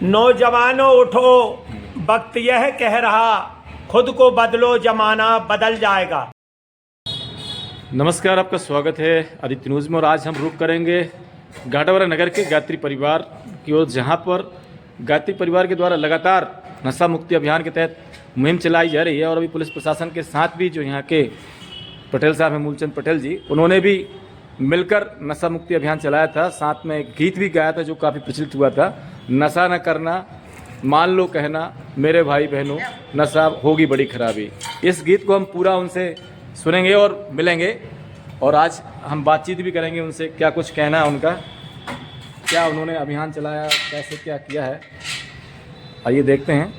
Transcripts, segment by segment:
नौजवानों उठो, वक्त यह कह रहा, खुद को बदलो, जमाना बदल जाएगा। नमस्कार, आपका स्वागत है आदित्य न्यूज़ में। और आज हम रुख करेंगे घाटावारा नगर के गायत्री परिवार की ओर, जहां पर गायत्री परिवार के द्वारा लगातार नशा मुक्ति अभियान के तहत मुहिम चलाई जा रही है। और अभी पुलिस प्रशासन के साथ भी जो यहाँ के पटेल साहब हैं, मूलचंद पटेल जी, उन्होंने भी मिलकर नशा मुक्ति अभियान चलाया था। साथ में एक गीत भी गाया था जो काफ़ी प्रचलित हुआ था, नशा न करना, मान लो कहना मेरे भाई बहनों, नशा होगी बड़ी खराबी। इस गीत को हम पूरा उनसे सुनेंगे और मिलेंगे, और आज हम बातचीत भी करेंगे उनसे, क्या कुछ कहना है उनका, क्या उन्होंने अभियान चलाया, कैसे क्या किया है। आइए देखते हैं।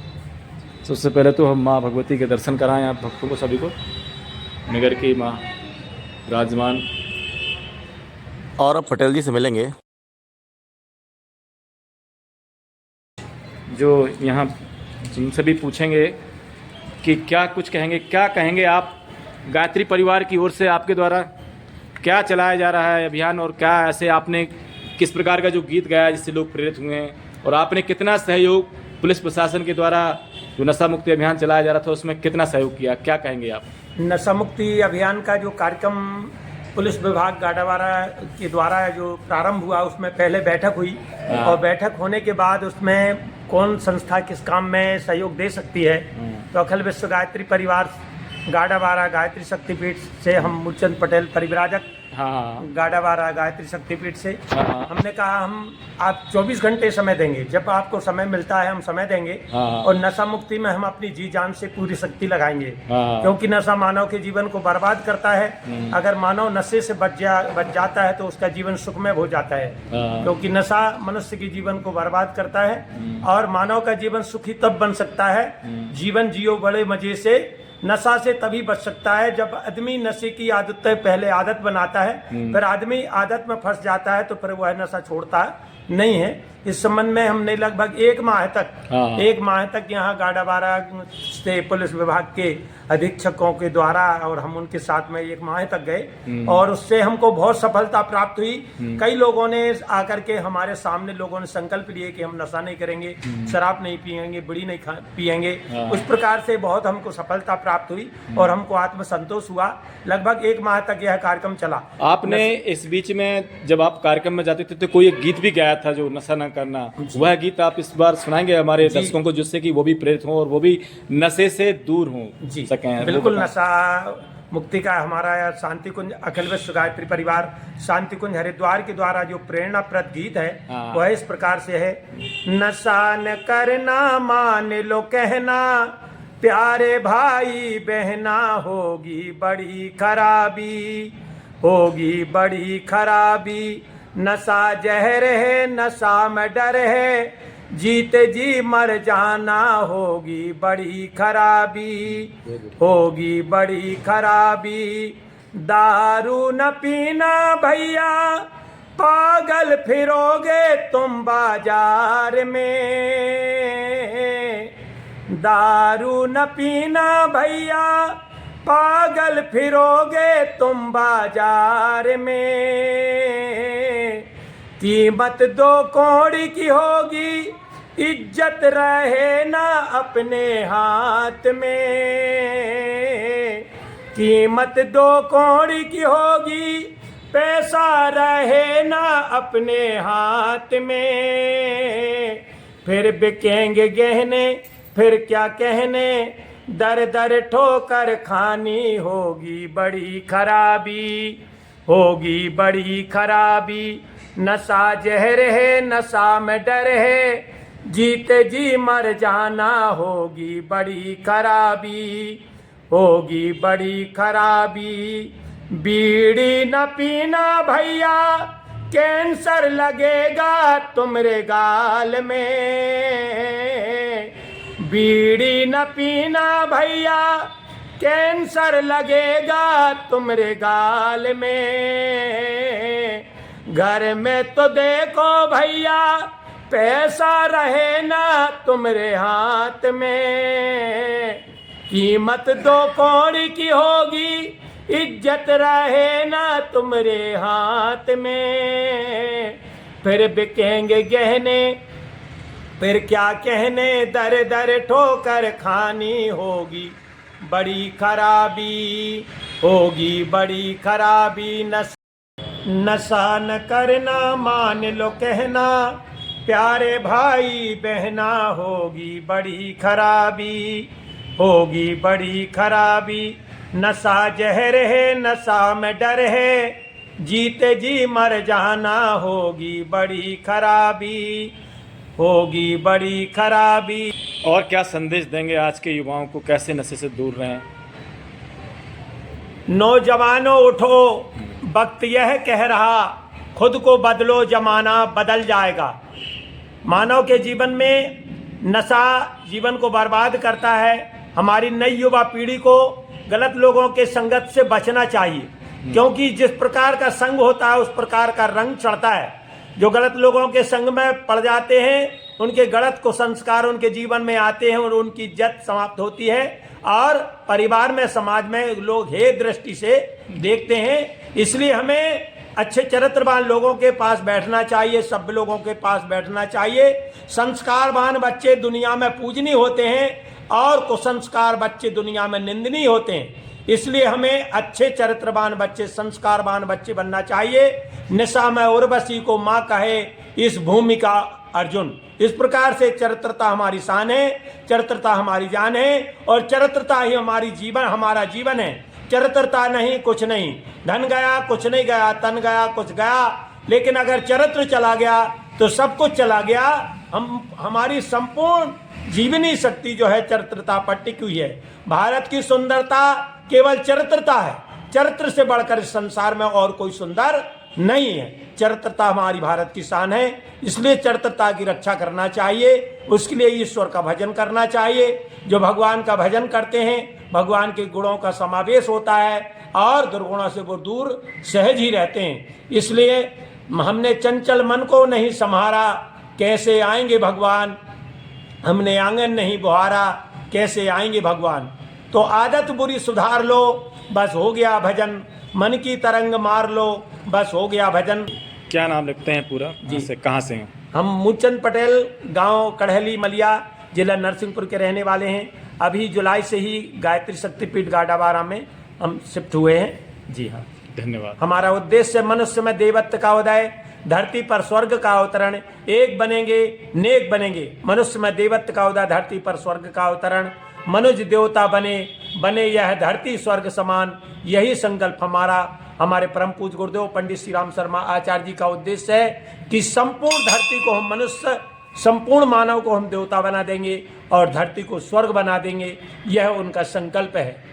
सबसे पहले तो हम माँ भगवती के दर्शन कराएं आप भक्तों को, सभी को। नगर की माँ विराजमान, और अब पटेल जी से मिलेंगे जो यहाँ उनसे भी पूछेंगे कि क्या कुछ कहेंगे, क्या कहेंगे आप गायत्री परिवार की ओर से आपके द्वारा क्या चलाया जा रहा है अभियान, और क्या ऐसे आपने किस प्रकार का जो गीत गाया जिससे लोग प्रेरित हुए हैं, और आपने कितना सहयोग पुलिस प्रशासन के द्वारा जो नशा मुक्ति अभियान चलाया जा रहा था उसमें कितना सहयोग किया, क्या कहेंगे आप? नशा मुक्ति अभियान का जो कार्यक्रम पुलिस विभाग घाटावारा के द्वारा जो प्रारंभ हुआ, उसमें पहले बैठक हुई, और बैठक होने के बाद उसमें कौन संस्था किस काम में सहयोग दे सकती है, तो अखिल विश्व गायत्री परिवार गाड़ावारा गायत्री शक्तिपीठ से हम मूलचंद पटेल परिव्राजक गाड़ावारा गायत्री शक्तिपीठ से हमने कहा हम आप 24 घंटे समय देंगे, जब आपको समय मिलता है हम समय देंगे, और नशा मुक्ति में हम अपनी जी जान से पूरी शक्ति लगाएंगे, क्योंकि नशा मानव के जीवन को बर्बाद करता है। अगर मानव नशे से बच जाता है तो उसका जीवन सुखमय हो जाता है, क्योंकि नशा मनुष्य के जीवन को बर्बाद करता है। और मानव का जीवन सुखी तब बन सकता है, जीवन जियो बड़े मजे से, नशा से तभी बच सकता है जब आदमी नशे की आदत पहले आदत बनाता है, फिर आदमी आदत में फंस जाता है तो फिर वह नशा छोड़ता नहीं है। इस संबंध में हमने लगभग एक माह तक यहाँ गाड़ावारा से पुलिस विभाग के अधीक्षकों के द्वारा, और हम उनके साथ में एक माह तक गए, और उससे हमको बहुत सफलता प्राप्त हुई। कई लोगों ने आकर के हमारे सामने लोगों ने संकल्प लिए कि हम नशा नहीं करेंगे, शराब नहीं पियेंगे, बीड़ी नहीं पियेंगे। उस प्रकार से बहुत हमको सफलता प्राप्त हुई और हमको आत्मसंतोष हुआ। लगभग एक माह तक यह कार्यक्रम चला। आपने इस बीच में जब आप कार्यक्रम में जाते थे तो कोई एक गीत भी गाया था जो नशा न करना, वह गीत आप इस बार सुनाएंगे हमारे दर्शकों को, जिससे कि वो भी प्रेरित हों और वो भी नशे से दूर हों सकें? बिल्कुल। नशा मुक्ति का हमारा शांति कुंज अखिल विश्व गायत्री परिवार शांति कुंज हरिद्वार के द्वारा जो प्रेरणाप्रद गीत है वह इस प्रकार से है। नशा न करना, मान लो कहना, प्यारे भाई बहना, होगी बड़ी खराबी, होगी बड़ी खराबी। नशा जहर है, नशा में डर है, जीते जी मर जाना, होगी बड़ी खराबी, होगी बड़ी खराबी। दारू न पीना भैया, पागल फिरोगे तुम बाजार में। दारू न पीना भैया, पागल फिरोगे तुम बाजार में। कीमत 2 कौड़ी की होगी, इज्जत रहे ना अपने हाथ में। कीमत 2 कौड़ी की होगी, पैसा रहे ना अपने हाथ में। फिर बिकेंगे गहने, फिर क्या कहने, दर दर ठोकर खानी, होगी बड़ी खराबी, होगी बड़ी खराबी। नशा जहर है, नशा में डर है, जीते जी मर जाना, होगी बड़ी खराबी, होगी बड़ी खराबी। बीड़ी न पीना भैया, कैंसर लगेगा तुमरे गाल में। बीड़ी न पीना भैया, कैंसर लगेगा तुमरे गाल में। घर में तो देखो भैया, पैसा रहे ना तुमरे हाथ में। कीमत 2 कौड़ी की होगी, इज्जत रहे ना तुम्हारे हाथ में। फिर बिकेंगे गहने, फिर क्या कहने दर दर ठोकर खानी होगी बड़ी खराबी, होगी बड़ी खराबी। नशा न करना मान लो कहना, प्यारे भाई बहना, होगी बड़ी खराबी, होगी बड़ी खराबी। नशा जहर है, नशा में डर है, जीते जी मर जाना, होगी बड़ी खराबी, होगी बड़ी खराबी। और क्या संदेश देंगे आज के युवाओं को, कैसे नशे से दूर रहें? नौजवानों उठो, वक्त यह कह रहा, खुद को बदलो, जमाना बदल जाएगा। मानव के जीवन में नशा जीवन को बर्बाद करता है। हमारी नई युवा पीढ़ी को गलत लोगों के संगत से बचना चाहिए, क्योंकि जिस प्रकार का संग होता है उस प्रकार का रंग चढ़ता है। जो गलत लोगों के संग में पड़ जाते हैं, उनके गलत कुसंस्कार उनके जीवन में आते हैं और उनकी इज्जत समाप्त होती है, और परिवार में, समाज में लोग हे दृष्टि से देखते हैं। इसलिए हमें अच्छे चरित्रवान लोगों के पास बैठना चाहिए, सभ्य लोगों के पास बैठना चाहिए। संस्कारवान बच्चे दुनिया में पूजनीय होते हैं और कुसंस्कार बच्चे दुनिया में निंदनीय होते हैं। इसलिए हमें अच्छे चरित्रवान बच्चे, संस्कारवान बच्चे बनना चाहिए। निशा में उर्वशी को माँ कहे इस भूमि का अर्जुन। इस प्रकार से चरित्रता हमारी शान है, चरित्रता हमारी जान है, और चरित्रता ही हमारा जीवन है। चरित्रता नहीं कुछ नहीं, धन गया कुछ नहीं गया, तन गया कुछ गया, लेकिन अगर चरित्र चला गया तो सब कुछ चला गया। हमारी संपूर्ण जीवनी शक्ति जो है चरित्रता पर टिकी हुई है। भारत की सुंदरता केवल चरित्रता है, चरित्र से बढ़कर इस संसार में और कोई सुंदर नहीं है। चरित्रता हमारी भारत की शान है, इसलिए चरित्रता की रक्षा करना चाहिए। उसके लिए ईश्वर का भजन करना चाहिए। जो भगवान का भजन करते हैं, भगवान के गुणों का समावेश होता है और दुर्गुणों से वो दूर सहज ही रहते हैं। इसलिए हमने चंचल मन को नहीं संहारा, कैसे आएंगे भगवान। हमने आंगन नहीं बुहारा, कैसे आएंगे भगवान। तो आदत बुरी सुधार लो, बस हो गया भजन। मन की तरंग मार लो, बस हो गया भजन। क्या नाम लिखते हैं पूरा जी से, कहाँ से हैं? हम मूलचंद पटेल, गांव कड़हली मलिया, जिला नरसिंहपुर के रहने वाले हैं। अभी जुलाई से ही गायत्री शक्तिपीठ गाडावारा में हम शिफ्ट हुए हैं। जी हाँ, धन्यवाद। हमारा उद्देश्य मनुष्य में देवत्व का उदय, धरती पर स्वर्ग का अवतरण। एक बनेंगे नेक बनेंगे, मनुष्य में देवत्व का उदय, धरती पर स्वर्ग का अवतरण। मनुष्य देवता बने यह धरती स्वर्ग समान, यही संकल्प हमारे परम पूज्य गुरुदेव पंडित श्री राम शर्मा आचार्य जी का उद्देश्य है कि संपूर्ण धरती को हम मनुष्य, संपूर्ण मानव को हम देवता बना देंगे और धरती को स्वर्ग बना देंगे। यह उनका संकल्प है।